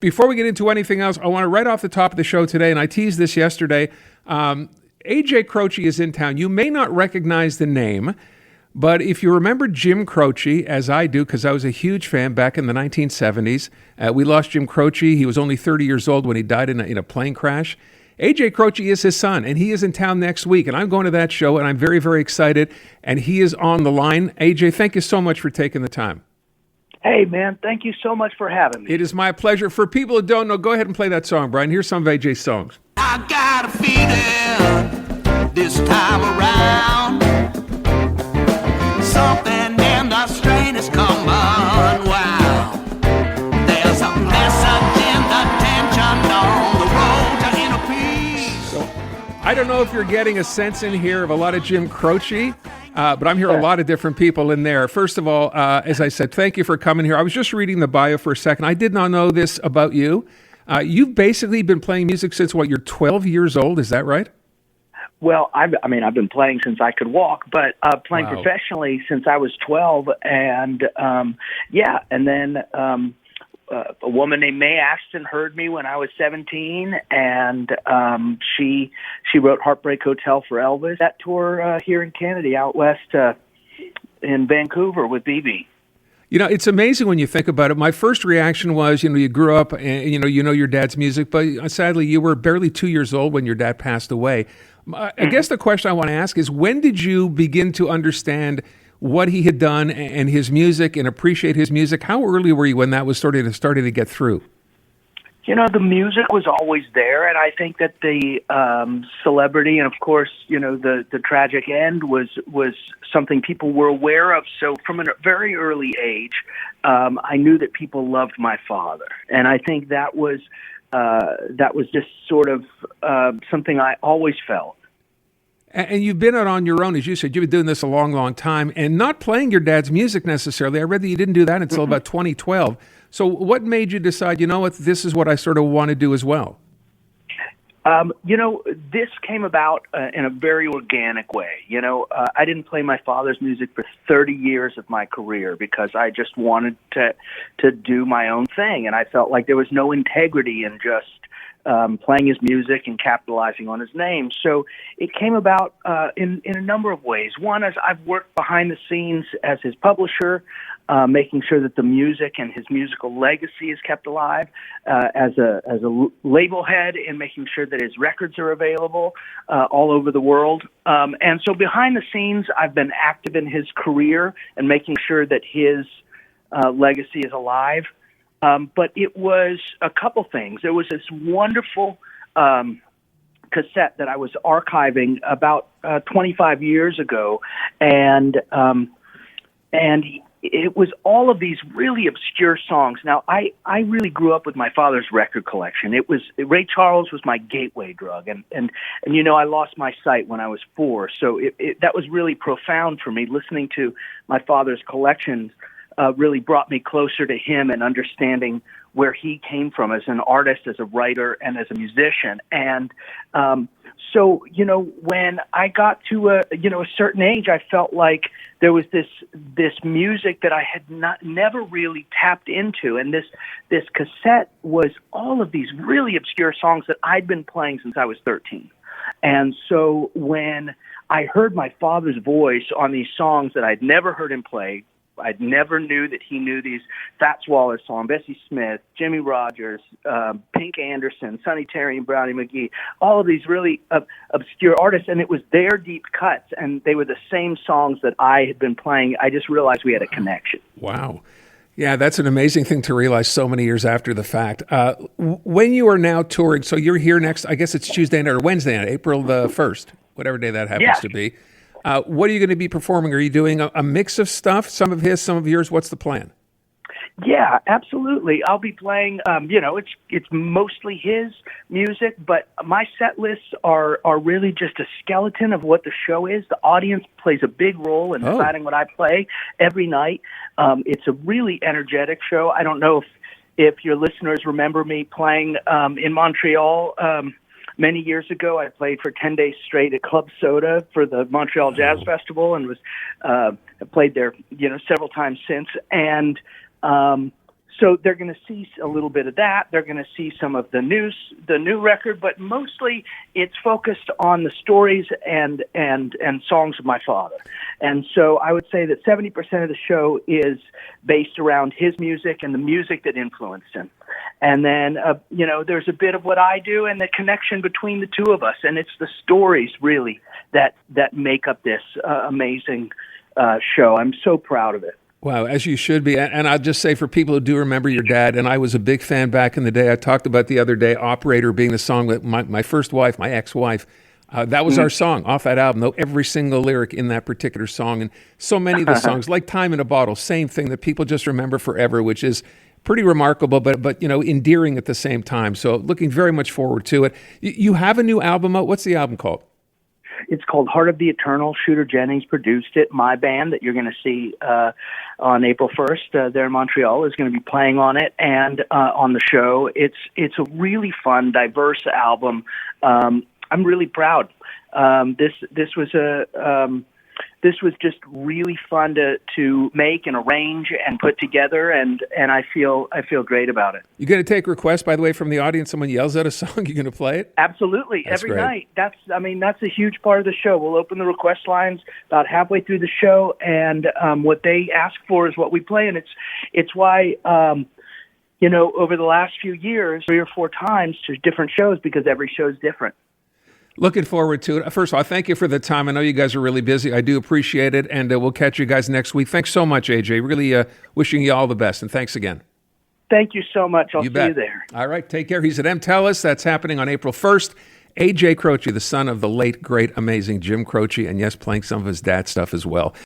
Before we get into anything else, I want to right off the top of the show today, and I teased this yesterday, AJ Croce is in town. You may not recognize the name, but if you remember Jim Croce, as I do, because I was a huge fan back in the 1970s, we lost Jim Croce. He was only 30 years old when he died in a plane crash. AJ Croce is his son, and he is in town next week, and I'm going to that show, and I'm very, very excited, and he is on the line. AJ, thank you so much for taking the time. Hey, man, thank you so much for having me. It is my pleasure. For people who don't know, go ahead and play that song, Brian. Here's some of AJ's songs. I got a feeling this time around, something in the strain is coming. Wow, there's a message in the tension on the road to inner peace. So, I don't know if you're getting a sense in here of a lot of Jim Croce, but I'm hearing a lot of different people in there. First of all, as I said, thank you for coming here. I was just reading the bio for a second. I did not know this about you. You've basically been playing music since, you're 12 years old, is that right? Well, I've been playing since I could walk, but playing professionally since I was 12, and and then a woman named Mae Ashton heard me when I was 17, and she wrote Heartbreak Hotel for Elvis. That tour here in Canada, out west in Vancouver with BB. You know, it's amazing when you think about it. My first reaction was, you grew up and, you know your dad's music, but sadly you were barely 2 years old when your dad passed away. I guess the question I want to ask is, when did you begin to understand what he had done and his music and appreciate his music? How early were you when that was starting to get through? You know, the music was always there, and I think that the celebrity and, of course, the tragic end was something people were aware of. So from a very early age, I knew that people loved my father, and I think that was just sort of something I always felt. And you've been out on your own, as you said. You've been doing this a long, long time, and not playing your dad's music necessarily. I read that you didn't do that until about 2012. So what made you decide, this is what I sort of want to do as well? This came about in a very organic way. I didn't play my father's music for 30 years of my career because I just wanted to do my own thing, and I felt like there was no integrity in just playing his music and capitalizing on his name. So it came about in a number of ways. One is I've worked behind the scenes as his publisher, making sure that the music and his musical legacy is kept alive, as a label head in making sure that his records are available all over the world. And so behind the scenes, I've been active in his career and making sure that his legacy is alive. But it was a couple things. There was this wonderful cassette that I was archiving about 25 years ago, and it was all of these really obscure songs. Now, I really grew up with my father's record collection. Ray Charles was my gateway drug, and I lost my sight when I was 4, so that was really profound for me. Listening to my father's collections really brought me closer to him and understanding where he came from as an artist, as a writer, and as a musician. And so, when I got to a certain age, I felt like there was this music that I had never really tapped into, and this cassette was all of these really obscure songs that I'd been playing since I was 13. And so when I heard my father's voice on these songs that I'd never heard him play, I never knew that he knew these Fats Waller songs, Bessie Smith, Jimmy Rogers, Pink Anderson, Sonny Terry and Brownie McGee, all of these really obscure artists, and it was their deep cuts, and they were the same songs that I had been playing. I just realized we had a connection. Wow. Yeah, that's an amazing thing to realize so many years after the fact. When you are now touring, so you're here next, I guess it's Tuesday night or Wednesday night, April the 1st, whatever day that happens to be. What are you going to be performing? Are you doing a mix of stuff, some of his, some of yours? What's the plan? Yeah, absolutely. I'll be playing, it's mostly his music, but my set lists are really just a skeleton of what the show is. The audience plays a big role in deciding what I play every night. It's a really energetic show. I don't know if your listeners remember me playing in Montreal many years ago. I played for 10 days straight at Club Soda for the Montreal Jazz Festival, and was played there, several times since. And So they're going to see a little bit of that. They're going to see some of the new record, but mostly it's focused on the stories and songs of my father. And so I would say that 70% of the show is based around his music and the music that influenced him. And then, there's a bit of what I do and the connection between the two of us. And it's the stories, really, that make up this amazing show. I'm so proud of it. Wow, as you should be. And I'll just say for people who do remember your dad, and I was a big fan back in the day, I talked about the other day, Operator being the song that my first wife, my ex-wife, that was our song off that album, though every single lyric in that particular song. And so many of the songs, like Time in a Bottle, same thing that people just remember forever, which is pretty remarkable, but endearing at the same time. So looking very much forward to it. You have a new album out. What's the album called? It's called Heart of the Eternal. Shooter Jennings produced it. My band that you're going to see on April 1st there in Montreal is going to be playing on it and on the show. It's a really fun, diverse album. I'm really proud. This was just really fun to make and arrange and put together, and I feel great about it. You going to take requests, by the way, from the audience? Someone yells out a song, you're going to play it? Absolutely, That's every great. night. That's a huge part of the show. We'll open the request lines about halfway through the show, and what they ask for is what we play, and it's why. Over the last few years, 3 or 4 times to different shows because every show is different. Looking forward to it. First of all, thank you for the time. I know you guys are really busy. I do appreciate it, and we'll catch you guys next week. Thanks so much, AJ. Really wishing you all the best, and thanks again. Thank you so much. I'll see bet. you there. All right, take care. He's at Mtelus. That's happening on April 1st. AJ Croce, the son of the late, great, amazing Jim Croce, and yes, playing some of his dad's stuff as well.